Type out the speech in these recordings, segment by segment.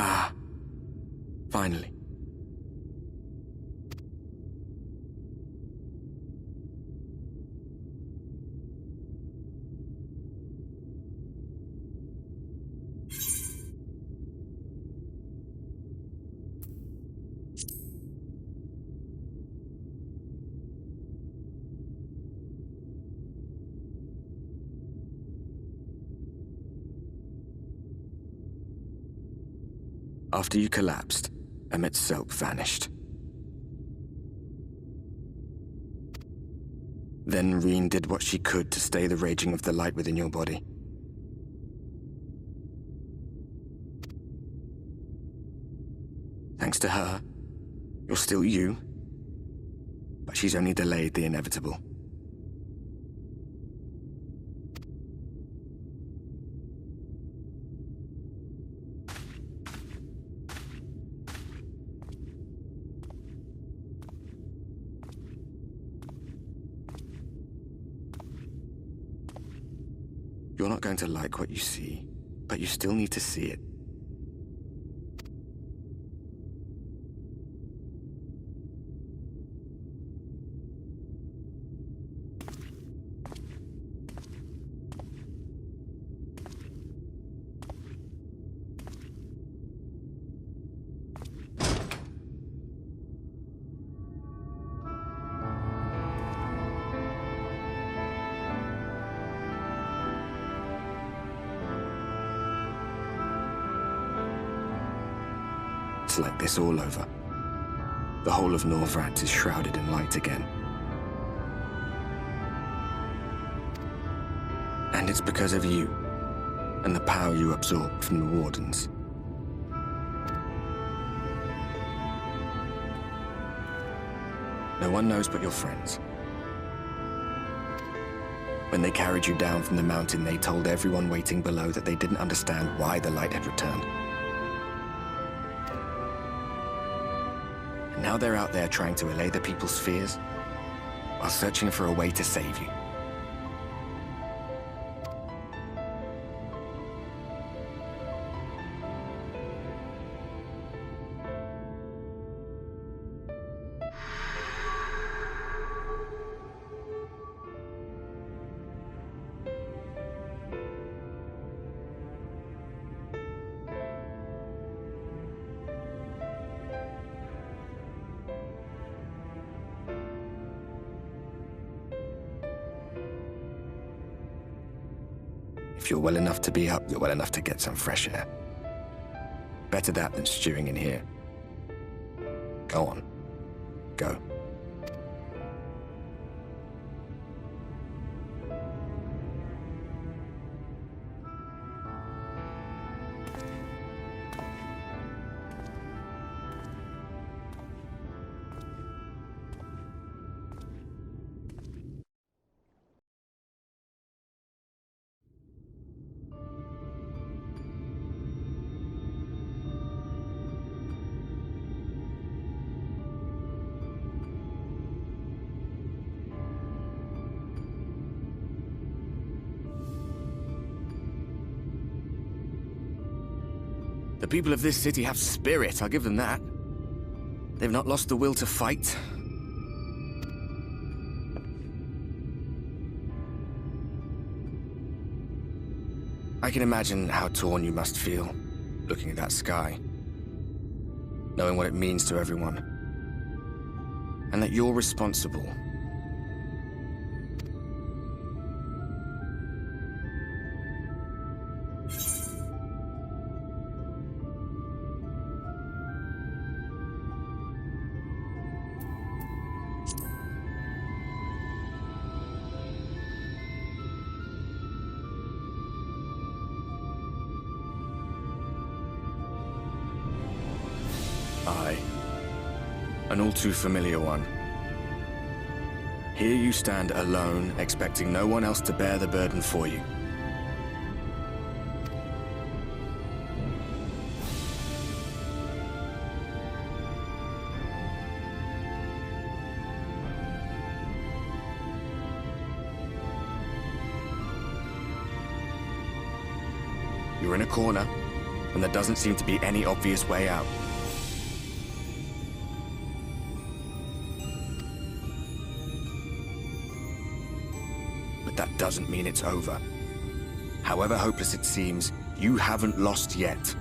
Ah, finally. After you collapsed, Emet-Selch vanished. Then Reen did what she could to stay the raging of the light within your body. Thanks to her, you're still you, but she's only delayed the inevitable. You're not going to like what you see, but you still need to see it. It's like this all over. The whole of Norvrandt is shrouded in light again. And it's because of you, and the power you absorb from the Wardens. No one knows but your friends. When they carried you down from the mountain, they told everyone waiting below that they didn't understand why the light had returned. Now they're out there trying to allay the people's fears, while searching for a way to save you. If you're well enough to be up, you're well enough to get some fresh air. Better that than stewing in here. Go on. Go. The people of this city have spirit, I'll give them that. They've not lost the will to fight. I can imagine how torn you must feel, looking at that sky, knowing what it means to everyone, and that you're responsible. Aye, an all too familiar one. Here you stand alone, expecting no one else to bear the burden for you. You're in a corner, and there doesn't seem to be any obvious way out. But that doesn't mean it's over. However hopeless it seems, you haven't lost yet.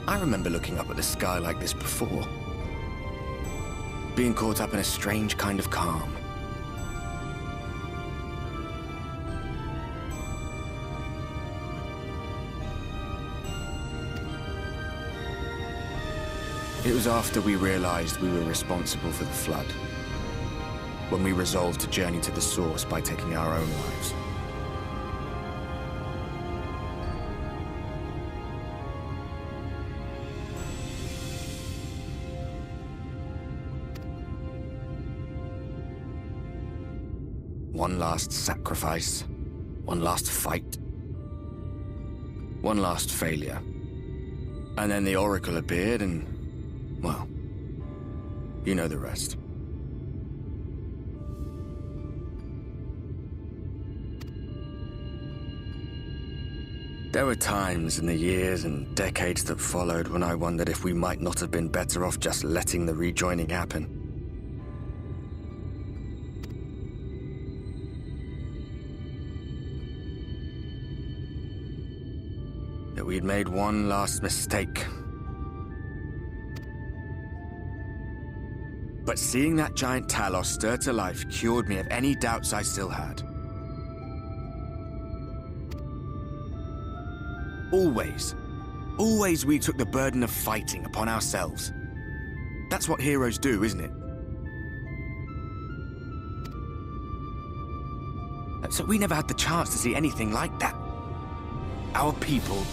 I remember looking up at the sky like this before. Being caught up in a strange kind of calm. It was after we realized we were responsible for the flood, when we resolved to journey to the source by taking our own lives. One last sacrifice, one last fight, one last failure. And then the Oracle appeared and, well, you know the rest. There were times in the years and decades that followed when I wondered if we might not have been better off just letting the rejoining happen. That we'd made one last mistake. But seeing that giant Talos stir to life cured me of any doubts I still had. Always we took the burden of fighting upon ourselves. That's what heroes do, isn't it? So we never had the chance to see anything like that. Our people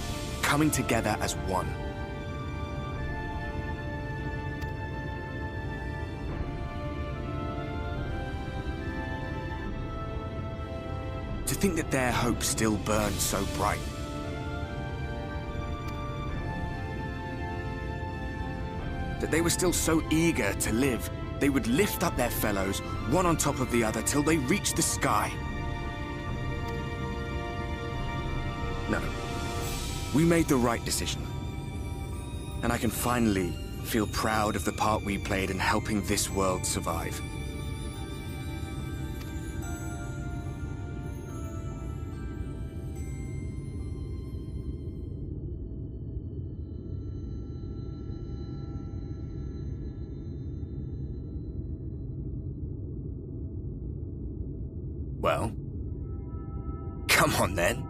coming together as one. To think that their hope still burned so bright. That they were still so eager to live, they would lift up their fellows, one on top of the other, till they reached the sky. No. We made the right decision. And I can finally feel proud of the part we played in helping this world survive. Well, come on then.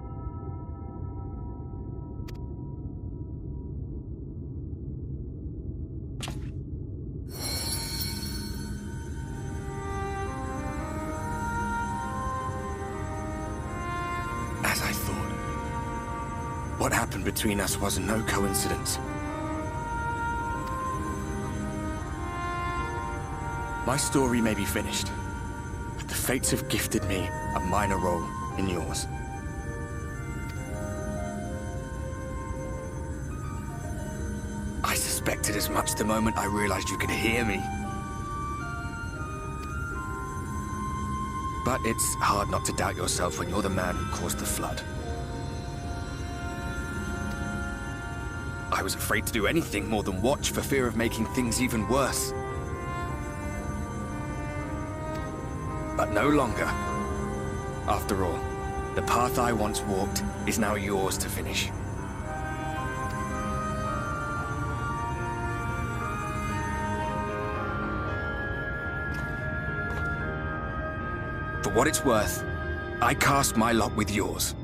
As I thought, what happened between us was no coincidence. My story may be finished. The fates have gifted me a minor role in yours. I suspected as much the moment I realized you could hear me. But it's hard not to doubt yourself when you're the man who caused the flood. I was afraid to do anything more than watch for fear of making things even worse. But no longer. After all, the path I once walked is now yours to finish. For what it's worth, I cast my lot with yours.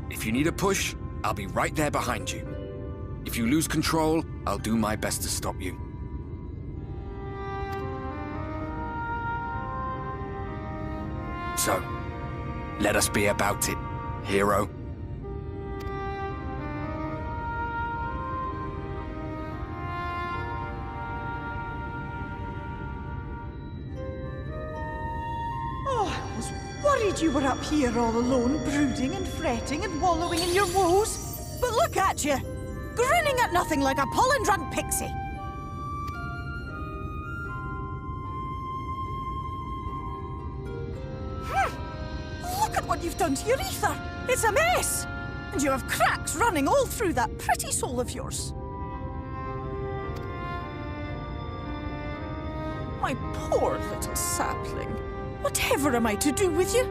If you need a push, I'll be right there behind you. If you lose control, I'll do my best to stop you. So, let us be about it, hero. Oh, I was worried said you were up here all alone, brooding and fretting and wallowing in your woes. But look at you, grinning at nothing like a pollen-drunk pixie. Look at what you've done to your ether. It's a mess. And you have cracks running all through that pretty soul of yours. My poor little sapling. Whatever am I to do with you?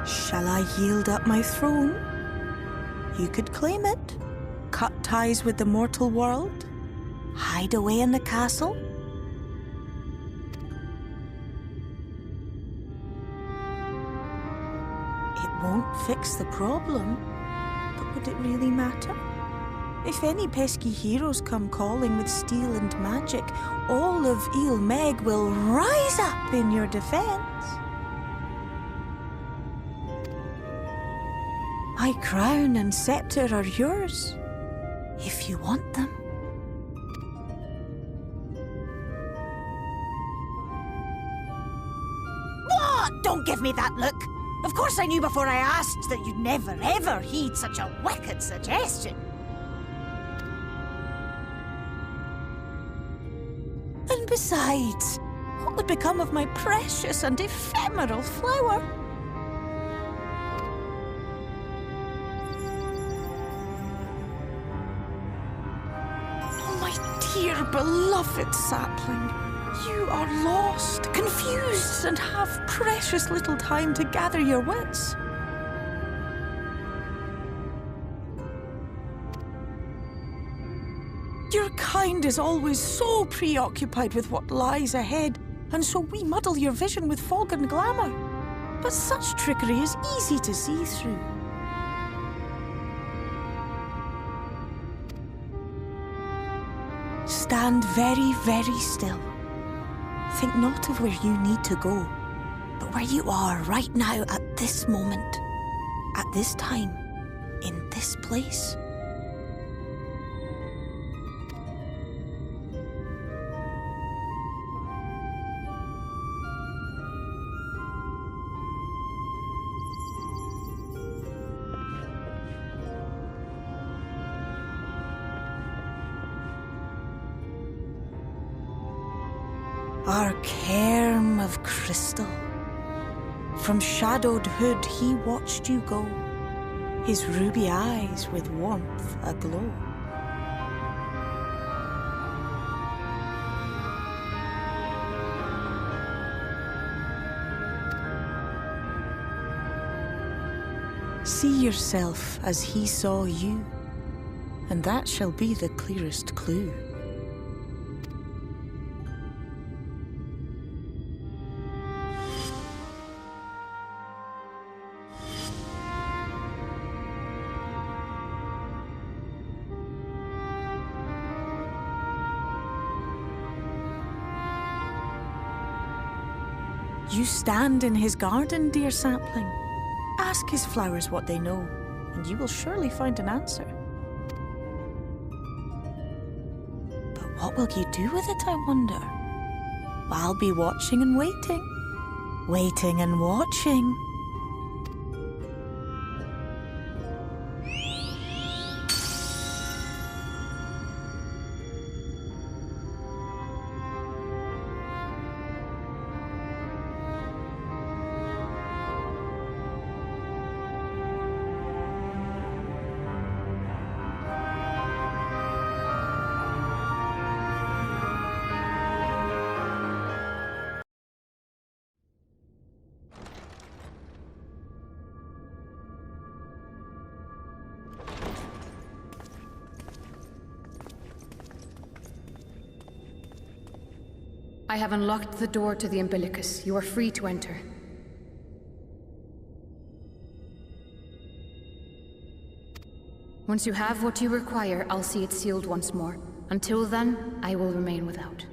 Shall I yield up my throne? You could claim it, cut ties with the mortal world, hide away in the castle. It won't fix the problem, but would it really matter? If any pesky heroes come calling with steel and magic, all of Emet-Selch will rise up in your defense. My crown and scepter are yours, if you want them. What? Don't give me that look! Of course I knew before I asked that you'd never ever heed such a wicked suggestion. And besides, what would become of my precious and ephemeral flower? Dear beloved sapling, you are lost, confused, and have precious little time to gather your wits. Your kind is always so preoccupied with what lies ahead, and so we muddle your vision with fog and glamour. But such trickery is easy to see through. Stand very, very still. Think not of where you need to go, but where you are right now at this moment, at this time, in this place. Our cairn of crystal. From shadowed hood he watched you go, his ruby eyes with warmth aglow. See yourself as he saw you, and that shall be the clearest clue. You stand in his garden, dear sapling. Ask his flowers what they know, and you will surely find an answer. But what will you do with it, I wonder? I'll be watching and waiting. Waiting and watching. I have unlocked the door to the umbilicus. You are free to enter. Once you have what you require, I'll see it sealed once more. Until then, I will remain without.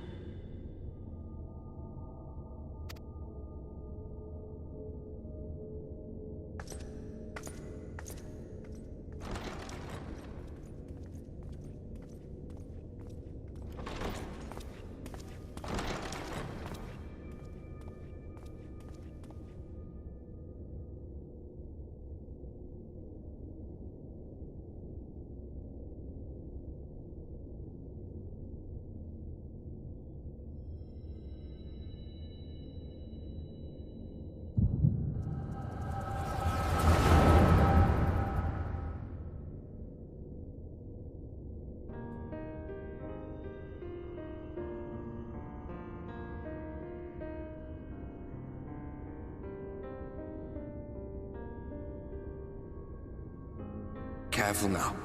careful now.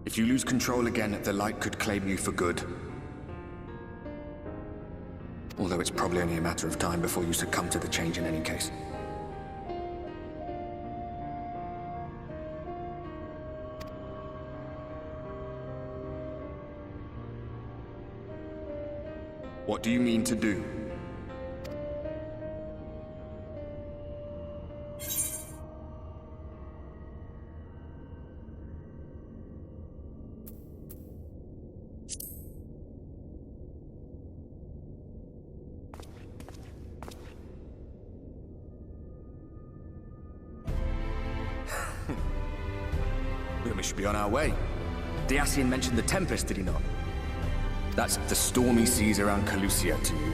If you lose control again, the light could claim you for good. Although it's probably only a matter of time before you succumb to the change in any case. What do you mean to do? We should be on our way. Diassian mentioned the Tempest, did he not? That's the stormy seas around Calusia to you.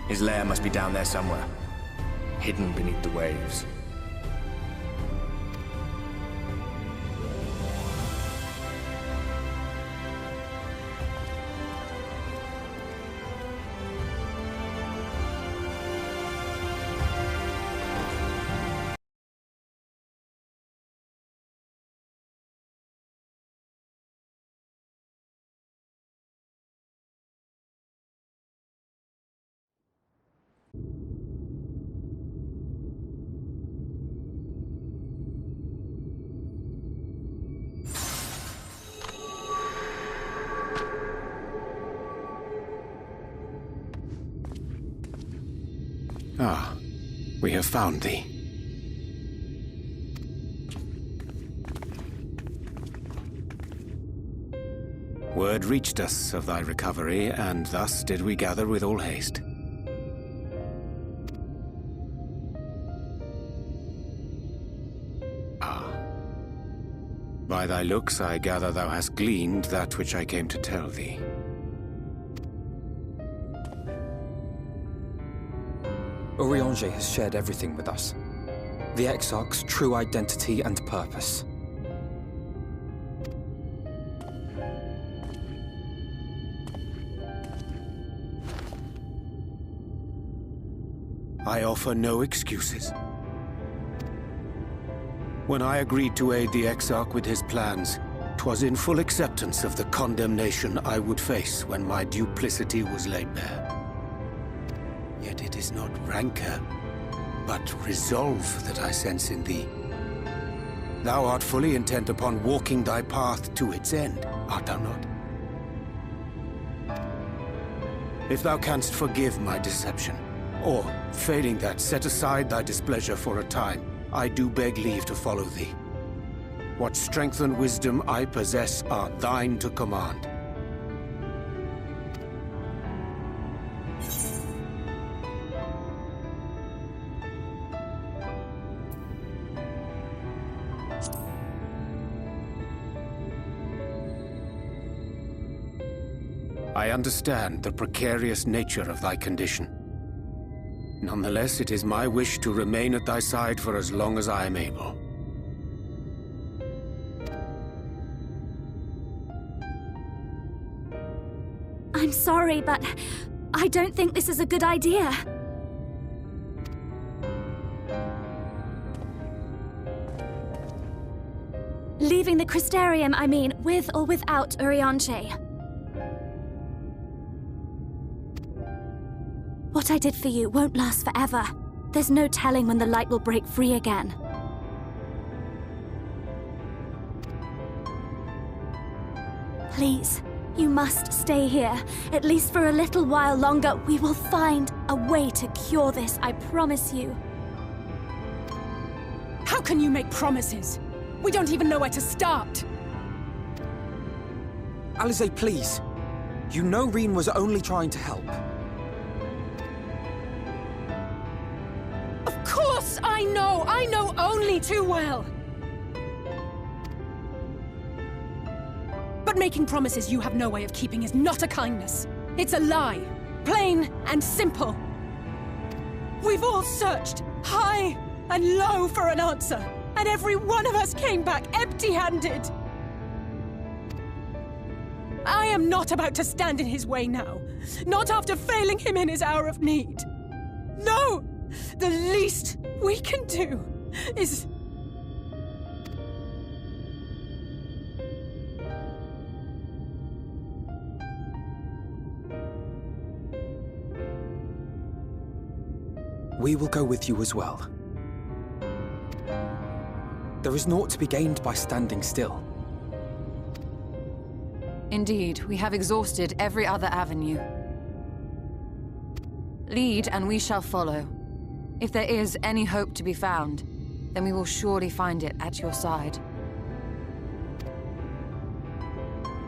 His lair must be down there somewhere, hidden beneath the waves. Ah, we have found thee. Word reached us of thy recovery, and thus did we gather with all haste. Ah. By thy looks, I gather thou hast gleaned that which I came to tell thee. Urianger has shared everything with us. The Exarch's true identity and purpose. I offer no excuses. When I agreed to aid the Exarch with his plans, 'twas in full acceptance of the condemnation I would face when my duplicity was laid bare. Yet it is not rancor, but resolve that I sense in thee. Thou art fully intent upon walking thy path to its end, art thou not? If thou canst forgive my deception, or, failing that, set aside thy displeasure for a time, I do beg leave to follow thee. What strength and wisdom I possess are thine to command. I understand the precarious nature of thy condition. Nonetheless, it is my wish to remain at thy side for as long as I am able. I'm sorry, but I don't think this is a good idea. Leaving the Crystarium, I mean, with or without Urianger. What I did for you won't last forever. There's no telling when the light will break free again. Please, you must stay here. At least for a little while longer. We will find a way to cure this, I promise you. How can you make promises? We don't even know where to start. Alisaie, please. You know Reen was only trying to help. Of course I know! I know only too well! But making promises you have no way of keeping is not a kindness. It's a lie. Plain and simple. We've all searched high and low for an answer, and every one of us came back empty-handed. I am not about to stand in his way now. Not after failing him in his hour of need. No! The least we can do is We will go with you as well. There is naught to be gained by standing still. Indeed, we have exhausted every other avenue. Lead, and we shall follow. If there is any hope to be found, then we will surely find it at your side.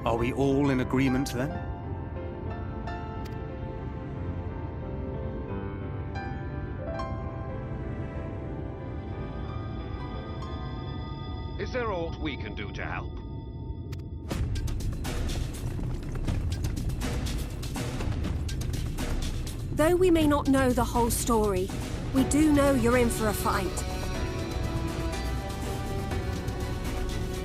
Are we all in agreement then? Is there aught we can do to help? Though we may not know the whole story, we do know you're in for a fight.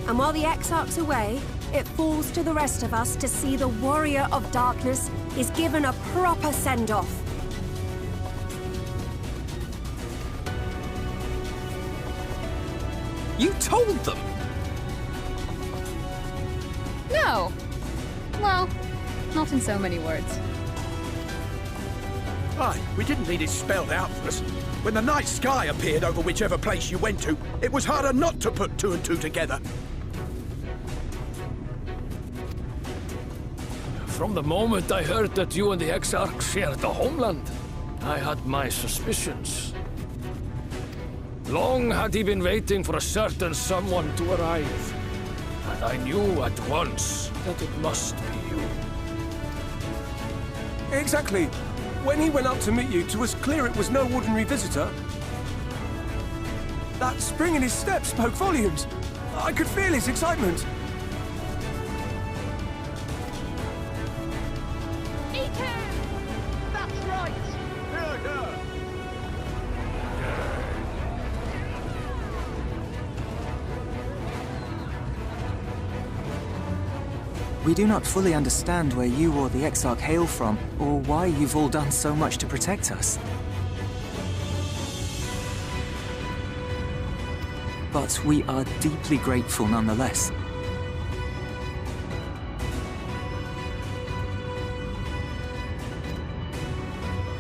And while the Exarch's away, it falls to the rest of us to see the Warrior of Darkness is given a proper send-off. You told them! No! Well, not in so many words. Aye, we didn't need it spelled out for us. When the night sky appeared over whichever place you went to, it was harder not to put two and two together. From the moment I heard that you and the Exarch shared the homeland, I had my suspicions. Long had he been waiting for a certain someone to arrive, and I knew at once that it must be you. Exactly. When he went up to meet you, it was clear it was no ordinary visitor. That spring in his step spoke volumes. I could feel his excitement. That's right! We do not fully understand where you or the Exarch hail from, or why you've all done so much to protect us. But we are deeply grateful nonetheless.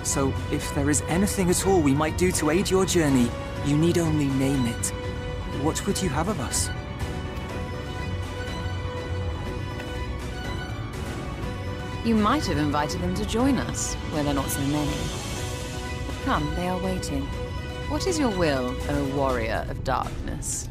So, if there is anything at all we might do to aid your journey, you need only name it. What would you have of us? You might have invited them to join us, where there are not so many. But come, they are waiting. What is your will, O Warrior of Darkness?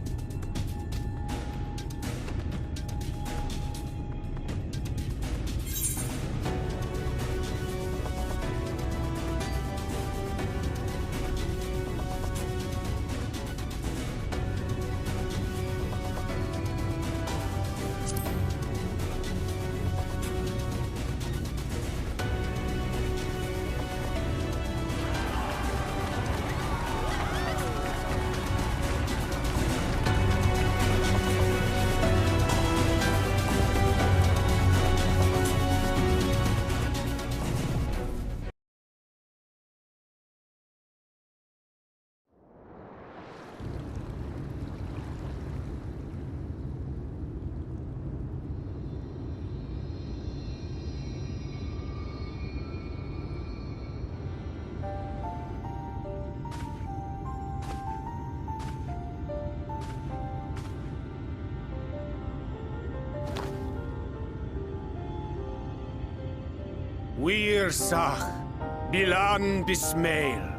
Wir Sach, Bilan Bismail.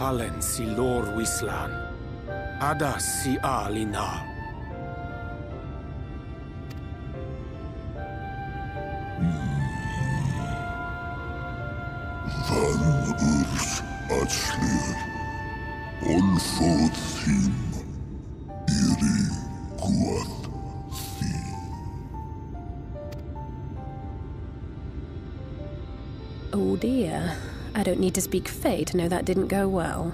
Fallen si lor wislan, ada si alina. Van urs atslir, olfod thim, iri guath thi. Oh dear. I don't need to speak Fae to know that didn't go well.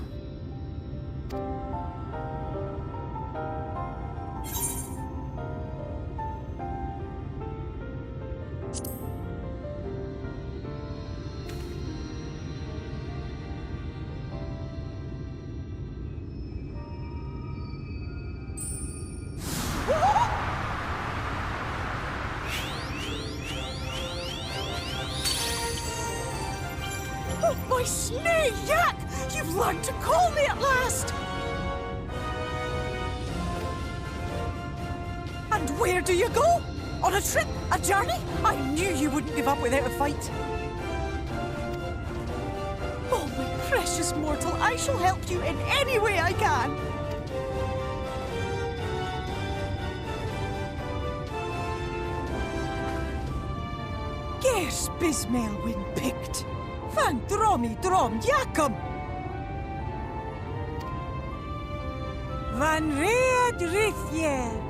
Oh, my snake yak! You've learned to call me at last! And where do you go? On a trip? A journey? I knew you wouldn't give up without a fight. Oh, my precious mortal, I shall help you in any way I can. Gers Bismael win picked. Van dromi drom jakom. Van read rithje.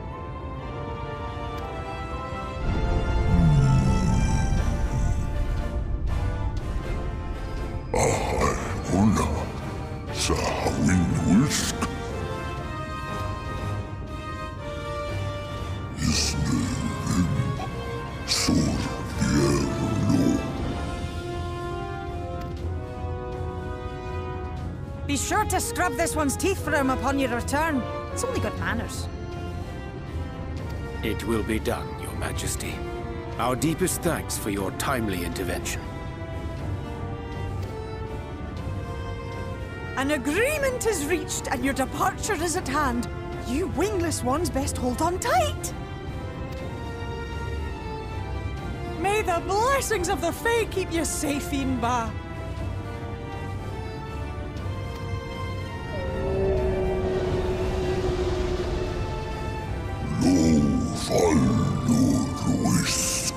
Una, Sahawin Wisk. Isnerim, Sur Vierlo. Be sure to scrub this one's teeth for him upon your return. It's only good manners. It will be done, Your Majesty. Our deepest thanks for your timely intervention. An agreement is reached and your departure is at hand. You wingless ones best hold on tight. May the blessings of the Fae keep you safe, Inba. Ruis,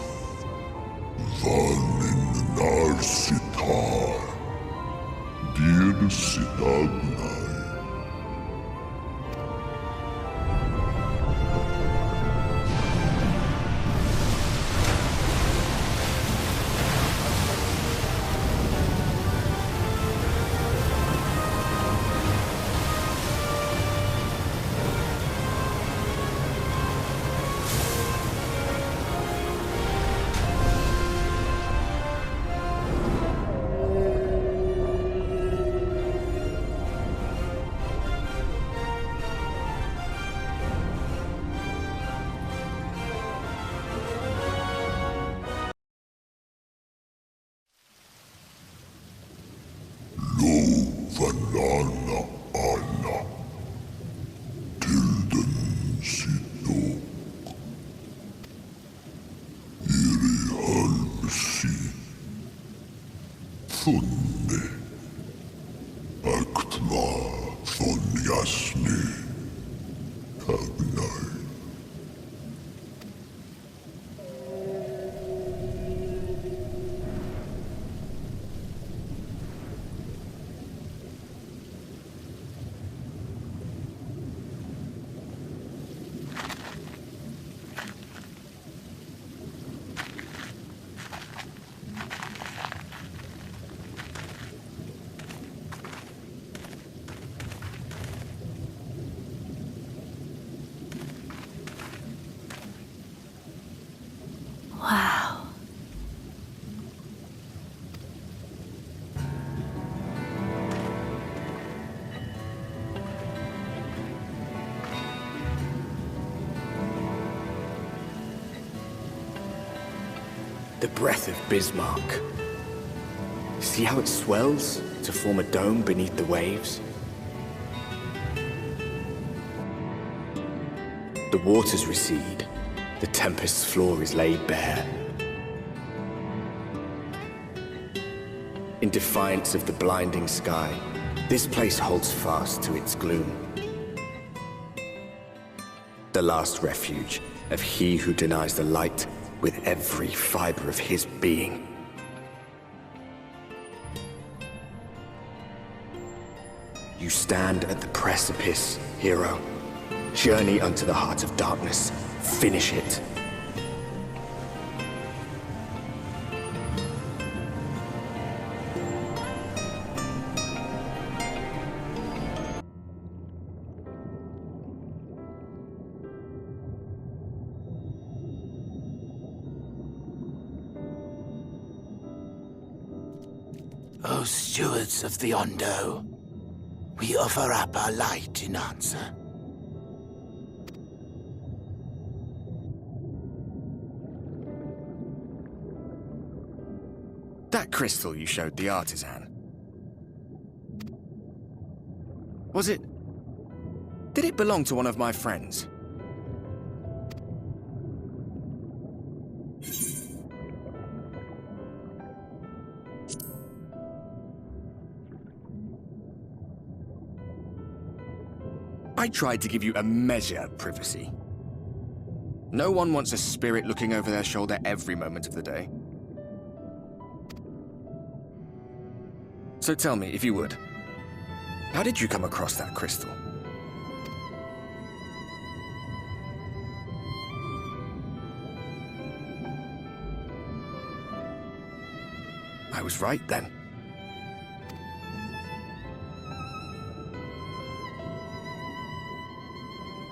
Vanin Narsitar, Dir Sidagnai. Vanana Anna, Tilden Sidok, Iri Halbsi, Thunne, Aktma Thon Yasni, Agnai. Wow. The breath of Bismarck. See how it swells to form a dome beneath the waves? The waters recede. The tempest's floor is laid bare. In defiance of the blinding sky, this place holds fast to its gloom. The last refuge of he who denies the light with every fiber of his being. You stand at the precipice, hero. Journey unto the heart of darkness. Finish it. O stewards of the Ondo, we offer up our light in answer. That crystal you showed the artisan. Was it... Did it belong to one of my friends? I tried to give you a measure of privacy. No one wants a spirit looking over their shoulder every moment of the day. So tell me, if you would, how did you come across that crystal? I was right then.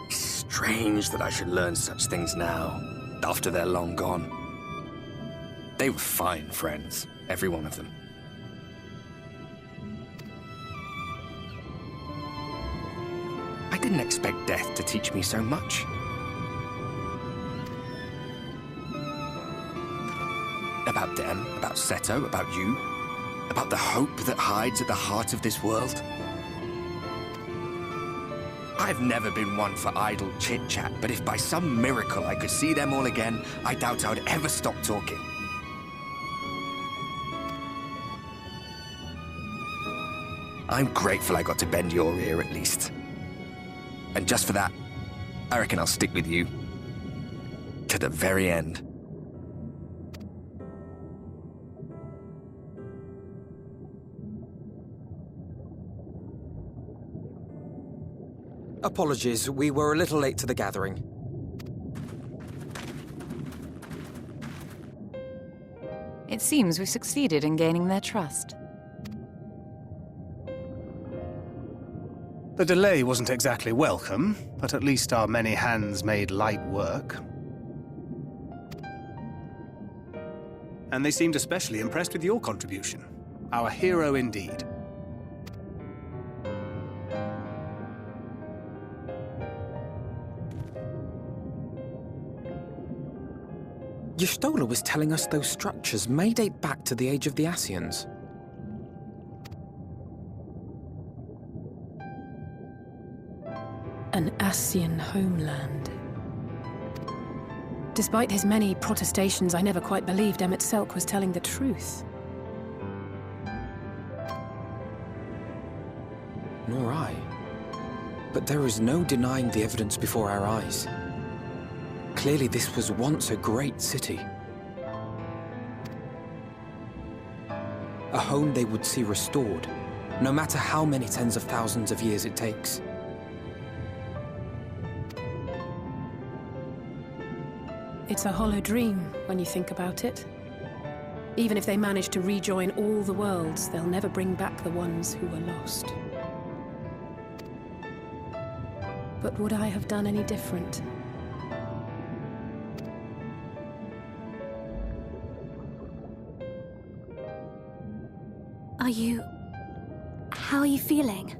Strange that I should learn such things now, after they're long gone. They were fine friends, every one of them. I didn't expect death to teach me so much. About them, about Seto, about you, about the hope that hides at the heart of this world. I've never been one for idle chit-chat, but if by some miracle I could see them all again, I doubt I would ever stop talking. I'm grateful I got to bend your ear at least. And just for that, I reckon I'll stick with you. To the very end. Apologies, we were a little late to the gathering. It seems we succeeded in gaining their trust. The delay wasn't exactly welcome, but at least our many hands made light work. And they seemed especially impressed with your contribution. Our hero indeed. Y'shtola was telling us those structures may date back to the age of the Ascians. An Ascian homeland. Despite his many protestations, I never quite believed Emet-Selch was telling the truth. Nor I. But there is no denying the evidence before our eyes. Clearly this was once a great city. A home they would see restored, no matter how many tens of thousands of years it takes. It's a hollow dream when you think about it. Even if they manage to rejoin all the worlds, they'll never bring back the ones who were lost. But would I have done any different? How are you feeling?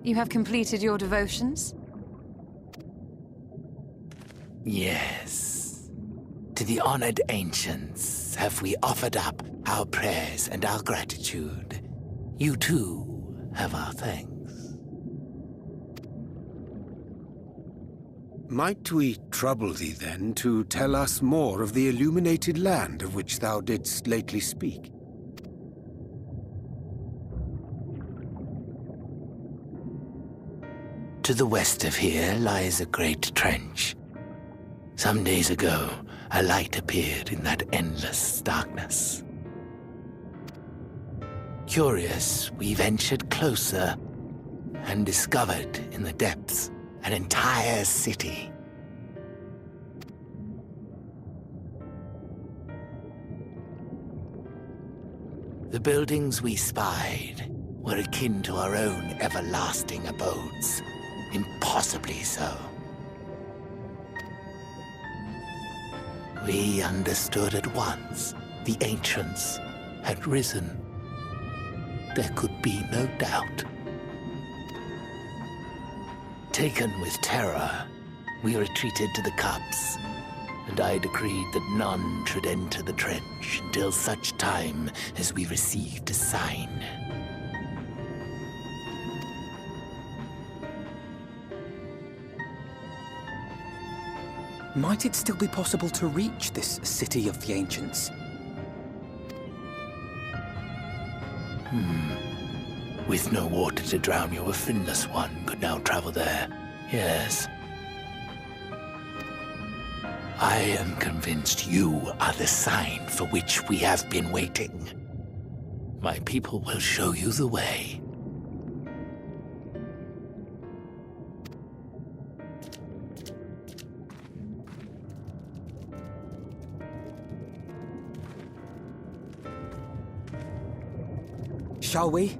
You have completed your devotions? Yes. To the honored ancients have we offered up our prayers and our gratitude. You too have our thanks. Might we trouble thee then to tell us more of the illuminated land of which thou didst lately speak? To the west of here lies a great trench. Some days ago, a light appeared in that endless darkness. Curious, we ventured closer and discovered in the depths an entire city. The buildings we spied were akin to our own everlasting abodes. Impossibly so. We understood at once the ancients had risen. There could be no doubt. Taken with terror, we retreated to the cups, and I decreed that none should enter the trench until such time as we received a sign. Might it still be possible to reach this city of the ancients? With no water to drown you, a finless one could now travel there. Yes. I am convinced you are the sign for which we have been waiting. My people will show you the way. Shall we?